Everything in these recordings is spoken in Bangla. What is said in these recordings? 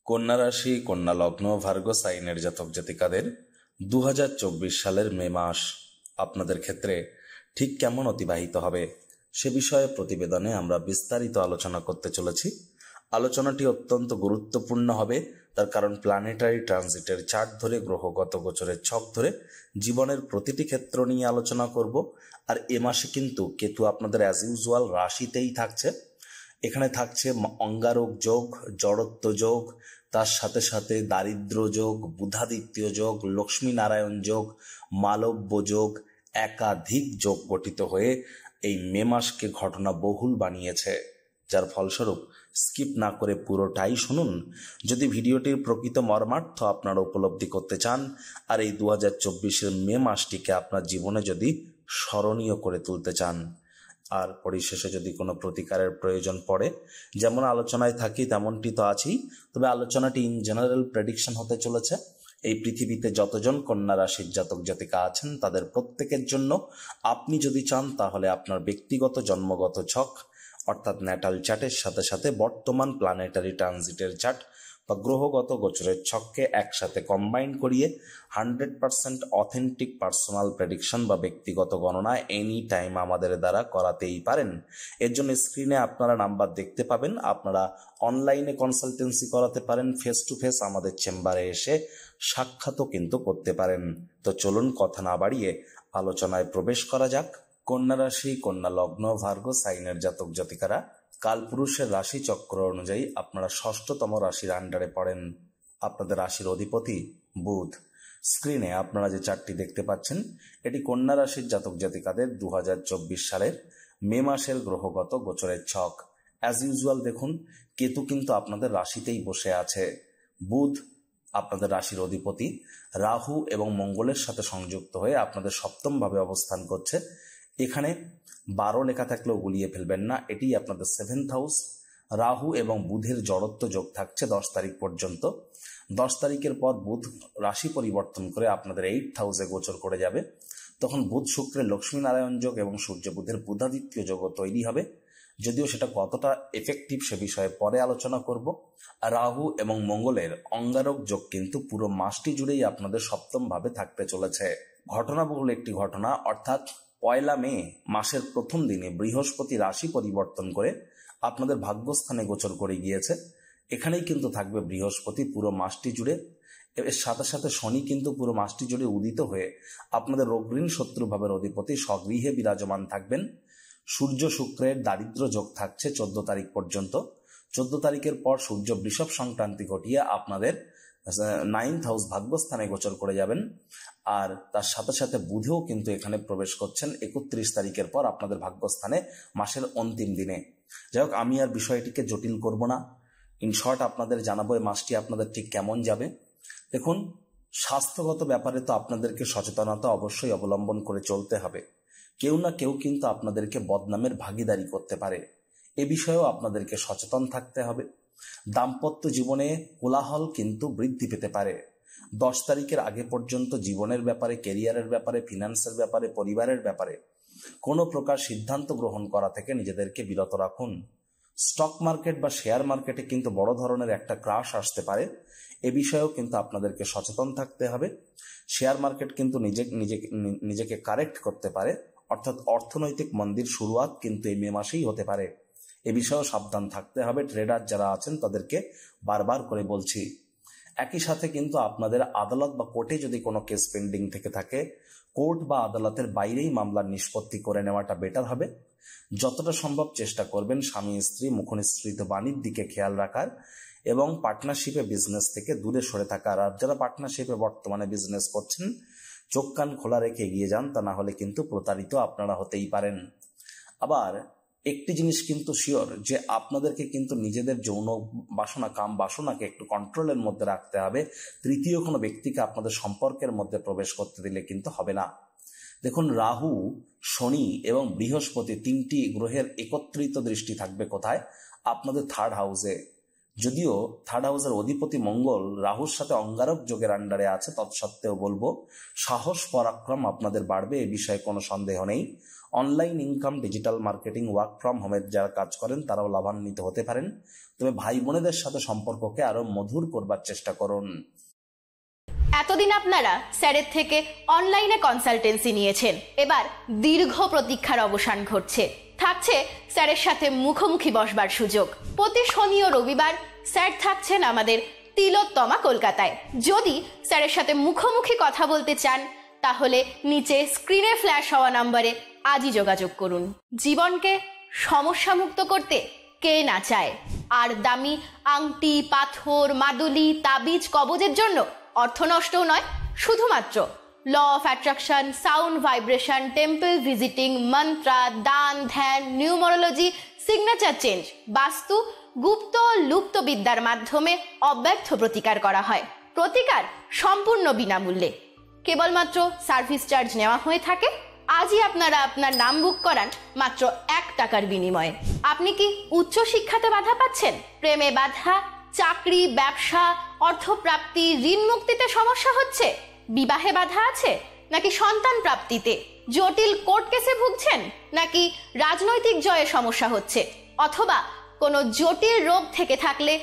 কন্যা রাশি, কন্যা লগ্ন, ভার্গো সাইনের জাতক জাতিকাদের 2024 সালের মে মাস আপনাদের ক্ষেত্রে ঠিক কেমন অতিবাহিত হবে সে বিষয়ে প্রতিবেদনে আমরা বিস্তারিত আলোচনা করতে চলেছি। আলোচনাটি অত্যন্ত গুরুত্বপূর্ণ হবে, তার কারণ প্ল্যানেটারি ট্রানজিটের চার্ট ধরে, গ্রহগত গোচরের ছক ধরে জীবনের প্রতিটি ক্ষেত্র নিয়ে আলোচনা করব। আর এ মাসে কিন্তু কেতু আপনাদের অ্যাজ ইউজুয়াল রাশিতেই থাকছে। এখানে থাকছে অঙ্গারক যোগ, জড়ত্ব যোগ, তার সাথে সাথে দারিদ্র যোগ, বুধাদিত্য যোগ, লক্ষ্মী নারায়ণ যোগ, মালব্য যোগ, একাধিক যোগ গঠিত হয়ে এই মে মাসকে ঘটনা বহুল বানিয়েছে, যার ফলস্বরূপ স্কিপ না করে পুরোটাই শুনুন যদি ভিডিওটির প্রকৃত মর্মার্থ আপনারা উপলব্ধি করতে চান আর এই 2024 মে মাসটিকে আপনার জীবনে যদি স্মরণীয় করে তুলতে চান। আর পরিশেষে যদি কোনো প্রতিকারের প্রয়োজন পড়ে, যেমন আলোচনায় থাকি তেমনটি তো আছেই, তবে আলোচনাটি ইন জেনারেল প্রেডিকশন হতে চলেছে। এই পৃথিবীতে যতজন কন্যা রাশির জাতক জাতিকা আছেন তাদের প্রত্যেকের জন্য আপনি যদি চান তাহলে আপনার ব্যক্তিগত জন্মগত ছক অর্থাৎ ন্যাটাল চার্টের সাথে সাথে বর্তমান প্ল্যানেটারি ট্রানজিটের চার্ট বা গ্রহগত গোচরের ছককে একসাথে কম্বাইন করিয়ে 100% অথেন্টিক পার্সোনাল প্রেডিকশন বা ব্যক্তিগত গণনা এনি টাইম আমাদের দ্বারা করাতেই পারেন। এর জন্য স্ক্রিনে আপনারা নাম্বার দেখতে পাবেন, আপনারা অনলাইনে কনসালটেন্সি করাতে পারেন, ফেস টু ফেস আমাদের চেম্বারে এসে সাক্ষাৎও কিন্তু করতে পারেন। তো চলুন কথা না বাড়িয়ে আলোচনায় প্রবেশ করা যাক। কন্যা রাশি, কন্যা লগ্ন, ভার্গো সাইনের জাতক জাতিকারা কালপুরুষের রাশি চক্র অনুযায়ী আপনারা ষষ্ঠতম রাশির আন্ডারে পড়েন। আপনাদের রাশির অধিপতি বুধ। স্ক্রিনে আপনারা যে চার্টটি দেখতে পাচ্ছেন এটি কন্যা রাশির জাতক জাতিকাদের 2024 সালের মে মাসের গ্রহগত গোচরের ছক। অ্যাজ ইউজুয়াল দেখুন, কেতু কিন্তু আপনাদের রাশিতেই বসে আছে। বুধ আপনাদের রাশির অধিপতি রাহু এবং মঙ্গলের সাথে সংযুক্ত হয়ে আপনাদের সপ্তম ভাবে অবস্থান করছে। এখানে 12 লেখা থাকলেও গুলিয়ে ফেলবেন না, এটি আপনাদের 7th হাউস। রাহু এবং বুধের জড়ত্ব যোগ থাকছে 10 তারিখ পর্যন্ত। 10 তারিখের পর বুধ রাশি পরিবর্তন করে আপনাদের 8th হাউসে গোচর করে যাবে। তখন বুধ শুক্রের লক্ষ্মী নারায়ণ যোগ এবং সূর্য বুধের বুধাদিত্য যোগও তৈরি হবে, যদিও সেটা কতটা এফেক্টিভ সে বিষয়ে পরে আলোচনা করব। রাহু এবং মঙ্গলের অঙ্গারক যোগ কিন্তু পুরো মাসটি জুড়েই আপনাদের সপ্তম ভাবে থাকতে চলেছে। ঘটনাবহুল একটি ঘটনা, অর্থাৎ 1 মে মাসের প্রথম দিনে বৃহস্পতি রাশি পরিবর্তন করে আপনাদের ভাগ্যস্থানে গোচর করে গিয়েছে। এখানেই কিন্তু থাকবে বৃহস্পতি পুরো মাসটি জুড়ে। এর সাথে সাথে শনি কিন্তু পুরো মাসটি জুড়ে উদিত হয়ে আপনাদের রোগঋণ শত্রু ভাবের অধিপতি স্বগৃহে বিরাজমান থাকবেন। সূর্য শুক্রের দারিদ্র যোগ থাকছে 14 তারিখ পর্যন্ত। 14 তারিখের পর সূর্য বৃষভ সংক্রান্তি ঘটিয়ে আপনাদের 9th হাউস ভাগ্যস্থানে গোচর করে যাবেন। আর তার সাথে সাথে বুধেও কিন্তু এখানে প্রবেশ করছেন 31 তারিখের পর আপনাদের ভাগ্যস্থানে মাসের অন্তিম দিনে। যাই হোক, আমি আর বিষয়টিকে জটিল করব না, ইন শর্ট আপনাদের জানাবো এই মাসটি আপনাদের ঠিক কেমন যাবে। দেখুন, স্বাস্থ্যগত ব্যাপারে তো আপনাদেরকে সচেতনতা অবশ্যই অবলম্বন করে চলতে হবে। কেউ না কেউ কিন্তু আপনাদেরকে বদনামের ভাগীদারি করতে পারে, এ বিষয়েও আপনাদেরকে সচেতন থাকতে হবে। দাম্পত্য জীবনে কোলাহল কিন্তু বৃদ্ধি পেতে পারে। 10 তারিখের আগে পর্যন্ত জীবনের ব্যাপারে, ক্যারিয়ারের ব্যাপারে, ফিনান্সের ব্যাপারে, পরিবারের ব্যাপারে কোনো প্রকার সিদ্ধান্ত গ্রহণ করা থেকে নিজেদেরকে বিরত রাখুন। স্টক মার্কেট বা শেয়ার মার্কেটে কিন্তু বড় ধরনের একটা ক্রাশ আসতে পারে, এ বিষয়েও কিন্তু আপনাদেরকে সচেতন থাকতে হবে। শেয়ার মার্কেট কিন্তু নিজেকে কারেক্ট করতে পারে, অর্থাৎ অর্থনৈতিক মন্দির শুরুয়াত কিন্তু এই মে মাসেই হতে পারে, এ বিষয়েও সাবধান থাকতে হবে। ট্রেডার যারা আছেন তাদেরকে বারবার করে বলছি। একই সাথে কিন্তু আপনাদের আদালত বা কোর্টে যদি কোনো কেস পেন্ডিং থেকে থাকে, কোর্ট বা আদালতের বাইরেই মামলার নিষ্পত্তি করে নেওয়াটা বেটার হবে। যতটা সম্ভব চেষ্টা করবেন স্বামী স্ত্রী মুখনিসৃত বাণীর দিকে খেয়াল রাখার এবং পার্টনারশিপে বিজনেস থেকে দূরে সরে থাকার। আর যারা পার্টনারশিপে বর্তমানে বিজনেস করছেন চোখ কান খোলা রেখে এগিয়ে যান, তা না হলে কিন্তু প্রতারিত আপনারা হতেই পারেন। আবার একটি জিনিস কিন্তু শিওর, যে আপনাদেরকে কিন্তু নিজেদের যৌন বাসনা, কাম বাসনাকে একটু কন্ট্রোলের মধ্যে রাখতে হবে। তৃতীয় কোনো ব্যক্তিকে আপনাদের সম্পর্কের মধ্যে প্রবেশ করতে দিলে কিন্তু হবে না। দেখুন, রাহু, শনি এবং বৃহস্পতি 3টি গ্রহের একত্রিত দৃষ্টি থাকবে কোথায়? আপনাদের 3rd হাউসে। যদিও 3rd হাউসের অধিপতি মঙ্গল রাহুর সাথে অঙ্গারক যোগের আন্ডারে আছে, তৎসত্ত্বেও বলবো সাহস পরাক্রম আপনাদের বাড়বে, এ বিষয়ে কোনো সন্দেহ নেই। Online income, digital marketing, work from হোমের যারা কাজ করেন তারাও লাভান্বিত হতে পারেন। তবে ভাই বোনেদের সাথে সম্পর্ককে আরো মধুর করবার চেষ্টা করুন। এতদিন আপনারা স্যারের থেকে অনলাইনে কনসালটেন্সি নিয়েছেন, এবার দীর্ঘ প্রতীক্ষার অবসান ঘটছে। থাকছে স্যারের সাথে মুখোমুখি বসবার সুযোগ। প্রতি শনি ও রবিবার স্যার থাকছেন আমাদের তিলোত্তমা কলকাতায়। যদি স্যারের সাথে মুখোমুখি কথা বলতে চান তাহলে নিচে স্ক্রিনে ফ্ল্যাশ হওয়া নম্বরে আজই যোগাযোগ করুন। জীবনকে সমস্যামুক্ত করতে কে না চায়? আর দামি আংটি, পাথর, মাদুলি, তাবিজ, কবজের জন্য অর্থ নষ্টও নয়, শুধুমাত্র law of attraction, sound vibration, temple visiting, mantra, দান, ধ্যান, নিউমারোলজি, সিগনেচার চেঞ্জ, বাস্তু, গুপ্ত লুপ্ত বিদ্যার মাধ্যমে অব্যর্থ প্রতিকার করা হয়। প্রতিকার সম্পূর্ণ বিনামূল্যে, কেবলমাত্র সার্ভিস চার্জ নেওয়া হয়ে থাকে। আজই আপনারা আপনার নাম বুক করান মাত্র 1 টাকার বিনিময়ে। আপনি কি উচ্চ শিক্ষাতে বাধা পাচ্ছেন? প্রেমে বাধা, চাকরি, ব্যবসা, অর্থপ্রাপ্তি, ঋণ মুক্তিতে সমস্যা হচ্ছে? বিবাহে বাধা আছে? নাকি সন্তান প্রাপ্তিতে? জটিল কোর্ট কেসে ভুগছেন? নাকি রাজনৈতিক জয়ে সমস্যা হচ্ছে? অথবা কোনো জটিল রোগ থেকে থাকলে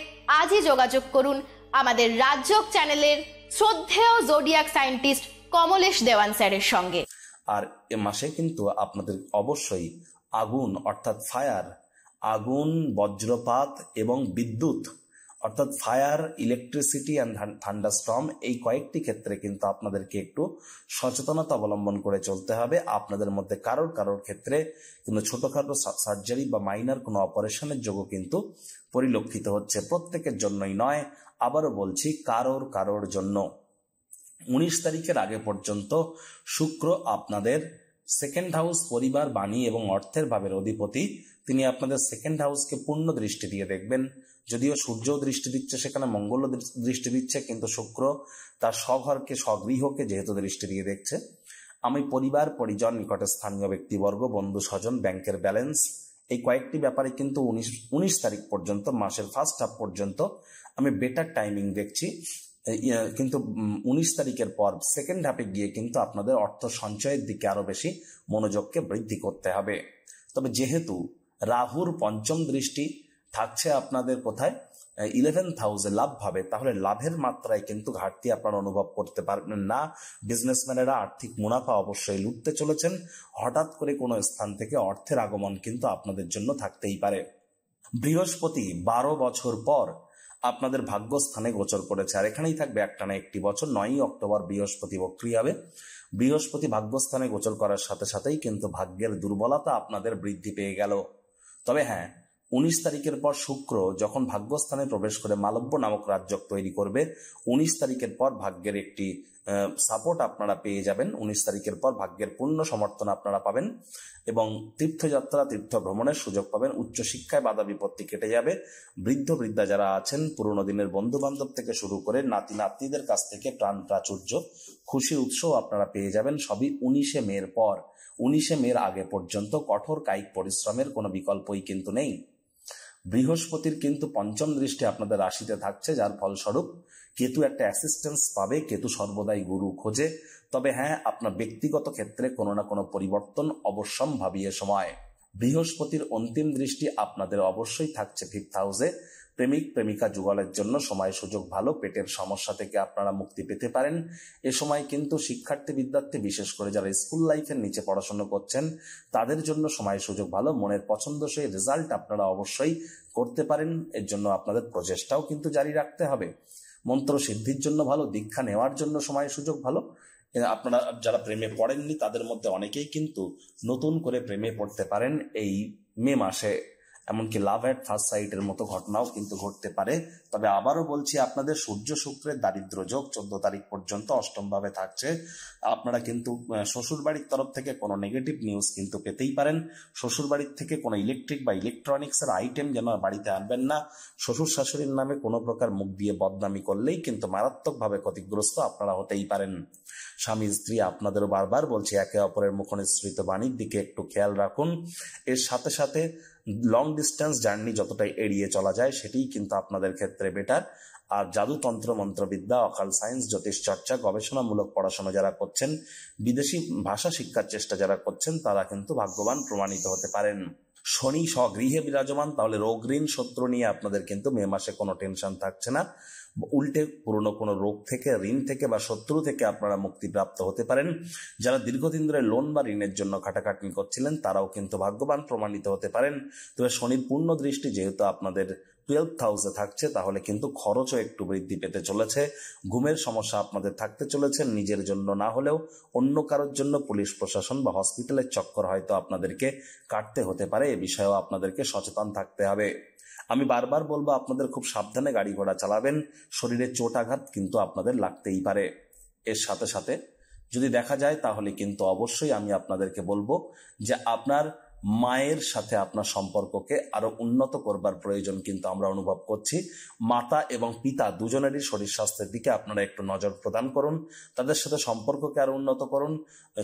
আজই যোগাযোগ করুন আমাদের রাজযোগ চ্যানেলের শ্রদ্ধেয় জোডিয়াক সায়েন্টিস্ট কমলেশ দেওয়ান স্যারের সঙ্গে। আর এ মাসে কিন্তু আপনাদের অবশ্যই আগুন অর্থাৎ ফায়ার, আগুন, বজ্রপাত এবং বিদ্যুৎ অর্থাৎ ফায়ার, ইলেকট্রিসিটি অ্যান্ড থান্ডারস্টর্ম, এই কয়েকটি ক্ষেত্রে কিন্তু আপনাদেরকে একটু সচেতনতা অবলম্বন করে চলতে হবে। আপনাদের মধ্যে কারোর ক্ষেত্রে কিন্তু ছোটখাটো সার্জারি বা মাইনার কোনো অপারেশনের যোগও কিন্তু পরিলক্ষিত হচ্ছে। প্রত্যেকের জন্যই নয়, আবারও বলছি কারোর জন্য। 19 তারিখের আগে পর্যন্ত শুক্র আপনাদের সেকেন্ড হাউস, পরিবার, বাণী এবং অর্থের ভাবের অধিপতি। তিনি আপনাদের সেকেন্ড হাউসকে পূর্ণ দৃষ্টি দিয়ে দেখবেন। যদিও সূর্যও দৃষ্টি দিচ্ছে, সেখানে মঙ্গলও দৃষ্টি দিচ্ছে, কিন্তু শুক্র তার স্বঘরকে, স্বগৃহকে যেহেতু দৃষ্টি দিয়ে দেখছে, আমি পরিবার, পরিজন, নিকটে স্থানীয় ব্যক্তিবর্গ, বন্ধু স্বজন, ব্যাংকের ব্যালেন্স, এই কয়েকটি ব্যাপারে কিন্তু 19 তারিখ পর্যন্ত, মাসের ফার্স্ট হাফ পর্যন্ত আমি বেটার টাইমিং দেখছি। কিন্তু 19 তারিখের পর সেকেন্ড হাফে গিয়ে কিন্তু আপনাদের অর্থ সঞ্চয়ের দিকে আরো বেশি মনোযোগকে বৃদ্ধি করতে হবে। তবে যেহেতু রাহুর পঞ্চম দৃষ্টি থাকছে আপনাদের কোথায়, 11th হাউসে লাভ ভাবে, তাহলে লাভের মাত্রায় কিন্তু ঘাটতি আপনারা অনুভব করতে পারবেন না। বিজনেসম্যানেরা আর্থিক মুনাফা অবশ্যই লুটতে চলেছেন। হঠাৎ করে কোনো স্থান থেকে অর্থের আগমন কিন্তু আপনাদের জন্য থাকতেই পারে। বৃহস্পতি 12 বছর পর আপনাদের ভাগ্যস্থানে গোচর করেছে, আর এখানেই থাকবে একটানা 1 বছর। 9 অক্টোবর বৃহস্পতি বক্রী হবে। বৃহস্পতি ভাগ্যস্থানে গোচর করার সাথে সাথেই কিন্তু ভাগ্যের দুর্বলতা আপনাদের বৃদ্ধি পেয়ে গেল। তবে হ্যাঁ, 19 তারিখের পর শুক্র যখন ভাগ্যস্থানে প্রবেশ করে মালব্য নামক রাজযোগ তৈরি করবে, 19 তারিখের পর ভাগ্যের একটি সাপোর্ট আপনারা পেয়ে যাবেন। 19 তারিখের পর ভাগ্যের পূর্ণ সমর্থন আপনারা পাবেন এবং তীর্থযাত্রা, তীর্থ ভ্রমণের সুযোগ পাবেন। উচ্চশিক্ষায় বাধা বিপত্তি কেটে যাবে। বৃদ্ধ বৃদ্ধা যারা আছেন, পুরনো দিনের বন্ধু বান্ধব থেকে শুরু করে নাতি নাতনিদের কাছ থেকে প্রাণ প্রাচুর্য, খুশির উৎসও আপনারা পেয়ে যাবেন। সবই 19শে মের পর। 19শে মের আগে পর্যন্ত কঠোর কায়িক পরিশ্রমের কোনো বিকল্পই কিন্তু নেই। বৃহস্পতির কিন্তু পঞ্চম দৃষ্টি আপনাদের রাশিতে থাকছে, যার ফলস্বরূপ কেতু একটা অ্যাসিস্ট্যান্স পাবে। কেতু সর্বদাই গুরু খোঁজে। তবে হ্যাঁ, আপনার ব্যক্তিগত ক্ষেত্রে কোনো না কোনো পরিবর্তন অবশ্যম্ভাবী এ সময়। বৃহস্পতির অন্তিম দৃষ্টি আপনাদের অবশ্যই থাকছে 5th হাউসে। প্রেমিক প্রেমিকা যুগলের জন্য সময় সুযোগ ভালো। পেটের সমস্যা থেকে আপনারা মুক্তি পেতে পারেন। এ সময় কিন্তু শিক্ষার্থী বিদ্যার্থী, বিশেষ করে যারা স্কুল লাইফের নিচে পড়াশোনা করছেন, তাদের জন্য সময় সুযোগ ভালো। মনের পছন্দসই রেজাল্ট আপনারা অবশ্যই করতে পারেন। এর জন্য আপনাদের প্রচেষ্টাও কিন্তু জারি রাখতে হবে। মন্ত্র সিদ্ধির জন্য ভালো, দীক্ষা নেওয়ার জন্য সময় সুযোগ ভালো। আপনারা যারা প্রেমে পড়েননি তাদের মধ্যে অনেকেই কিন্তু নতুন করে প্রেমে পড়তে পারেন এই মে মাসে। এমনকি লাভ এট ফার্স্ট সাইটের মতো ঘটনাও কিন্তু ঘটতে পারে। তবে আবারও বলছি, আপনাদের সূর্য শুক্রের দারিদ্র যোগ 14 তারিখ পর্যন্ত অষ্টম ভাবে থাকছে। আপনারা কিন্তু শ্বশুর বাড়ির তরফ থেকে কোনো নেগেটিভ নিউজ কিন্তু পেতেই পারেন। শ্বশুর বাড়ির থেকে কোনো ইলেকট্রিক বা ইলেকট্রনিক্সের আইটেম যেন বাড়িতে আনবেন না। শ্বশুর শাশুড়ির নামে কোনো প্রকার মুখ দিয়ে বদনামি করলেই কিন্তু মারাত্মকভাবে ক্ষতিগ্রস্ত আপনারা হতেই পারেন। স্বামী স্ত্রী আপনাদেরও বারবার বলছি, একে অপরের মুখনিসৃত বাণীর দিকে একটু খেয়াল রাখুন। এর সাথে সাথে লং ডিস্টেন্স জার্নি যতটাই এড়িয়ে চলা যায় সেটাই কিন্তু আপনাদের ক্ষেত্রে বেটার। আর জাদুতন্ত্র মন্ত্রবিদ্যা, অকাল সায়েন্স, জ্যোতিষ চর্চা, গবেষণামূলক পড়াশোনা যারা করছেন, বিদেশি ভাষা শিক্ষার চেষ্টা যারা করছেন, তারা কিন্তু ভাগ্যবান প্রমাণিত হতে পারেন। শনি স্বগৃহে বিরাজমান, তাহলে রোগ ঋণ শত্রু নিয়ে আপনাদের কিন্তু মে মাসে কোনো টেনশন থাকছে না। উল্টে পুরনো কোনো রোগ থেকে, ঋণ থেকে বা শত্রু থেকে আপনারা মুক্তিপ্রাপ্ত হতে পারেন। যারা দীর্ঘদিন ধরে লোন বা ঋণের জন্য খাটাখাটনি করছিলেন, তারাও কিন্তু ভাগ্যবান প্রমাণিত হতে পারেন। তবে শনির পূর্ণ দৃষ্টি যেহেতু আপনাদের 12th হাউসে থাকছে, তাহলে কিন্তু খরচও একটু বৃদ্ধি পেতে চলেছে। ঘুমের সমস্যা আপনাদের থাকতে চলেছে, নিজের জন্য না হলেও অন্য কারোর জন্য পুলিশ প্রশাসন বা হসপিটালের চক্কর হয়তো আপনাদেরকে কাটতে হতে পারে। এ বিষয়েও আপনাদেরকে সচেতন থাকতে হবে। আমি বারবার বলবো, আপনাদের খুব সাবধানে গাড়ি ঘোড়া চালাবেন। শরীরে চোট আঘাত কিন্তু আপনাদের লাগতেই পারে। এর সাথে সাথে যদি দেখা যায়, তাহলে কিন্তু অবশ্যই আমি আপনাদেরকে বলবো যে আপনার মায়ের সাথে আপনার সম্পর্ককে আরো উন্নত করবার প্রয়োজন কিন্তু আমরা অনুভব করছি। মাতা এবং পিতা দুজনেরই শরীর স্বাস্থ্যের দিকে আপনারা একটু নজর প্রদান করুন, তাদের সাথে সম্পর্ককে আরো উন্নত করুন।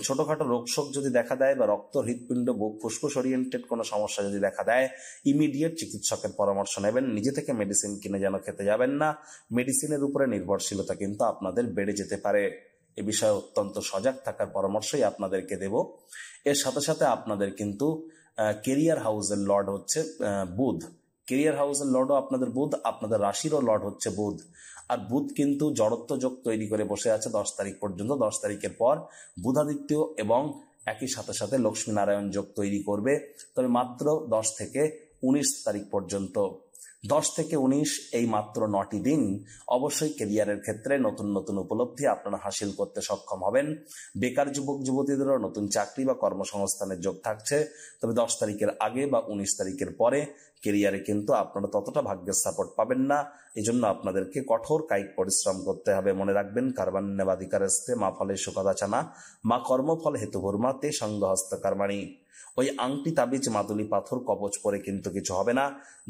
ছোটখাটো রোগশোক যদি দেখা দেয় বা রক্ত, হৃৎপিণ্ড, বুক, ফুসফুস ওরিয়েন্টেড কোনো সমস্যা যদি দেখা দেয়, ইমিডিয়েট চিকিৎসকের পরামর্শ নেবেন। নিজে থেকে মেডিসিন কিনে যেন খেতে যাবেন না। মেডিসিনের উপরে নির্ভরশীলতা কিন্তু আপনাদের বেড়ে যেতে পারে। এ বিষয়ে অত্যন্ত সজাগ থাকার পরামর্শই আপনাদেরকে দেব। এর সাথে সাথে আপনাদের কিন্তু কেরিয়ার হাউসের লর্ড হচ্ছে বুধ। কেরিয়ার হাউসের লর্ডও আপনাদের বুধ, আপনাদের রাশিরও লর্ড হচ্ছে বুধ। আর বুধ কিন্তু জড়ত্ব যোগ তৈরি করে বসে আছে 10 তারিখ পর্যন্ত। 10 তারিখের পর বুধাদিত্য এবং একই সাথে সাথে লক্ষ্মী নারায়ণ যোগ তৈরি করবে। তবে মাত্র 10 থেকে 19 তারিখ পর্যন্ত। 10 থেকে 19 এই মাত্র 9টি দিন অবশ্যই ক্যারিয়ারের ক্ষেত্রে নতুন নতুন উপলব্ধি আপনারা হাসিল করতে সক্ষম হবেন। বেকার যুবক যুবতীদেরও নতুন চাকরি বা কর্মসংস্থানের যোগ থাকছে। তবে 10 তারিখের আগে বা 19 তারিখের পরে ক্যারিয়ারে কিন্তু আপনারা ততটা ভাগ্যের সাপোর্ট পাবেন না। এই জন্য আপনাদেরকে কঠোর কায়িক পরিশ্রম করতে হবে। মনে রাখবেন, কার্বান্যবাদিকারস্তে মা ফলে সুকদাচানা, মা কর্মফল হেতু ভর্মাতে সঙ্গ হস্তকর্মাণী। ওই আংটি, তাবিজ, মাদুলি, পাথর, কবচ পরে কিন্তু কিছু হবে না।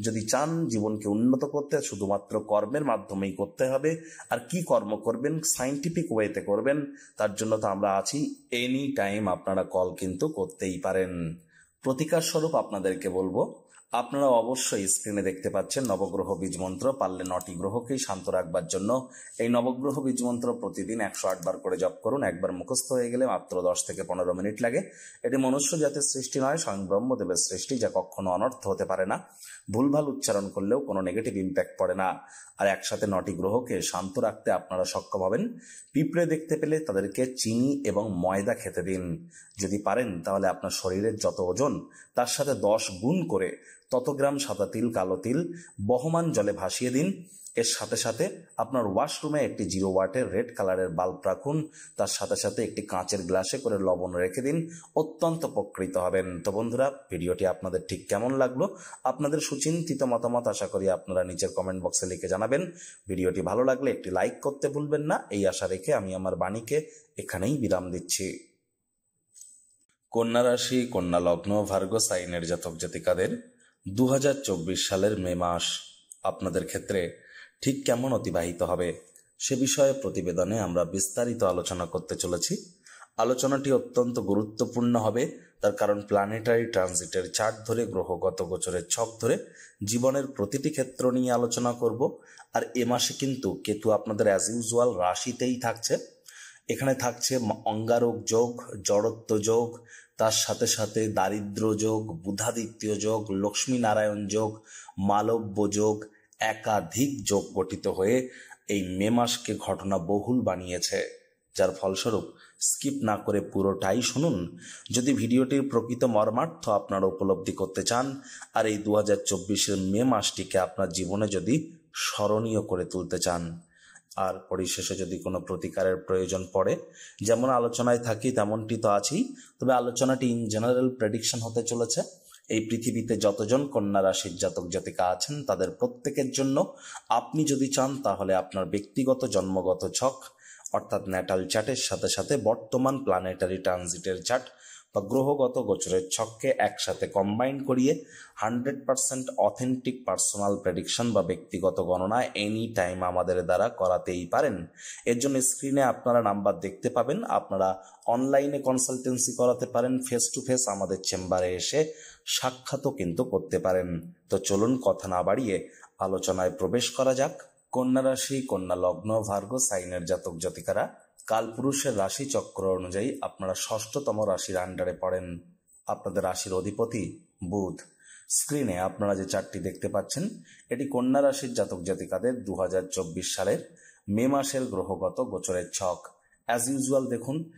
যদি চান জীবনকে উন্নত করতে, শুধুমাত্র কর্মের মাধ্যমেই করতে হবে। আর কি কর্ম করবেন? সাইন্টিফিক ওয়েতে করবেন। তার জন্য তো আমরা আছি। এনি টাইম আপনারা কল কিন্তু করতেই পারেন। প্রতিকার স্বরূপ আপনাদেরকে বলবো, আপনারা অবশ্যই স্ক্রিনে দেখতে পাচ্ছেন নবগ্রহ বীজ মন্ত্র। পারলে 9টি গ্রহকেই শান্ত রাখবার জন্য এই নবগ্রহ বীজ মন্ত্র প্রতিদিন 108 বার করে জপ করুন। একবার মুখস্থ হয়ে গেলে মাত্র 10 থেকে 15 মিনিট লাগে। এটি মনুষ্য জাতির সৃষ্টি নয়, স্বয়ং ব্রহ্মদেবের সৃষ্টি, যা কখনো অনর্থ হতে পারে না। ভুলভাল উচ্চারণ করলেও কোনো নেগেটিভ ইম্প্যাক্ট পড়ে না। আর একসাথে 9টি গ্রহকে শান্ত রাখতে আপনারা সক্ষম হবেন। পিঁপড়ে দেখতে পেলে তাদেরকে চিনি এবং ময়দা খেতে দিন। যদি পারেন তাহলে আপনার শরীরের যত ওজন, তার সাথে 10 গুণ করে তত গ্রাম সাদা তিল, কালো তিল বহমান জলে ভাসিয়ে দিন। এর সাথে সাথে আপনার ওয়াশরুমে একটি 0 ওয়াটের রেড কালারের বাল্ব রাখুন। তার সাথে সাথে একটি কাঁচের গ্লাসে করে লবণ রেখে দিন। অত্যন্ত উপকৃত হবেন। তো বন্ধুরা, ভিডিওটি আপনাদের ঠিক কেমন লাগলো? আপনাদের সুচিন্তিত মতামত আশা করি আপনারা নিচের কমেন্ট বক্সে লিখে জানাবেন। ভিডিওটি ভালো লাগলে একটি লাইক করতে ভুলবেন না। এই আশা রেখে আমি আমার বাণীকে এখানেই বিরাম দিচ্ছি। কন্যা রাশি, কন্যা লগ্ন, ভার্গো সাইনের জাতক জাতিকাদের 2024 সালের মে মাস আপনাদের ক্ষেত্রে ঠিক কেমন অতিবাহিত হবে সে বিষয়ে প্রতিবেদনে আমরা বিস্তারিত আলোচনা করতে চলেছি। আলোচনাটি অত্যন্ত গুরুত্বপূর্ণ হবে, তার কারণ প্ল্যানেটারি ট্রানজিটের চার্ট ধরে, গ্রহগত গোচরের ছক ধরে জীবনের প্রতিটি ক্ষেত্র নিয়ে আলোচনা করব। আর এ মাসে কিন্তু কেতু আপনাদের অ্যাজ ইউজুয়াল রাশিতেই থাকছে। এখানে থাকছে অঙ্গারক যোগ, জড়ত্ব যোগ, তার সাথে সাথে দারিদ্র যোগ, বুধাদিত্য যোগ, লক্ষ্মী নারায়ণ যোগ, মালব্য যোগ, একাধিক যোগ গঠিত হয়ে এই মে মাসকে ঘটনা বহুল বানিয়েছে। যার ফলস্বরূপ স্কিপ না করে পুরোটাই শুনুন যদি ভিডিওটির প্রকৃত মর্মার্থ আপনারা উপলব্ধি করতে চান। আর এই 2024 মে মাসটিকে আপনার জীবনে যদি স্মরণীয় করে তুলতে চান। আর পরিশেষে যদি কোনো প্রতিকারের প্রয়োজন পড়ে, যেমন আলোচনায় থাকি তেমনটি তো আছেই, তবে আলোচনাটি ইন জেনারেল প্রেডিকশন হতে চলেছে। এই পৃথিবীতে যতজন কন্যা রাশির জাতক জাতিকা আছেন তাদের প্রত্যেকের জন্য আপনি যদি চান তাহলে আপনার ব্যক্তিগত জন্মগত ছক অর্থাৎ ন্যাটাল চার্টের সাথে সাথে বর্তমান প্ল্যানেটারি ট্রানজিটের চার্ট বা গ্রহগত গোচরের ছককে একসাথে কম্বাইন করিয়ে 100% অথেন্টিক পার্সোনাল প্রেডিকশন বা ব্যক্তিগত গণনা এনি টাইম আমাদের দ্বারা করাতেই পারেন। এর জন্য স্ক্রিনে আপনারা নাম্বার দেখতে পাবেন। আপনারা অনলাইনে কনসালটেন্সি করাতে পারেন, ফেস টু ফেস আমাদের চেম্বারে এসে সাক্ষাৎও কিন্তু করতে পারেন। তো চলুন কথা না বাড়িয়ে আলোচনায় প্রবেশ করা যাক। কন্যা রাশি, কন্যা লগ্ন, ভার্গো সাইনের জাতক জাতিকারা কালপুরুষের রাশি চক্র অনুযায়ী আপনারা ষষ্ঠতম রাশির আন্ডারে পড়েন। আপনাদের রাশির অধিপতি বুধ। স্ক্রিনে আপনারা যে চার্টটি দেখতে পাচ্ছেন, এটি কন্যা রাশির জাতক জাতিকাদের 2024 সালের মে মাসের গ্রহগত গোচরের ছক। অ্যাজ ইউজুয়াল দেখুন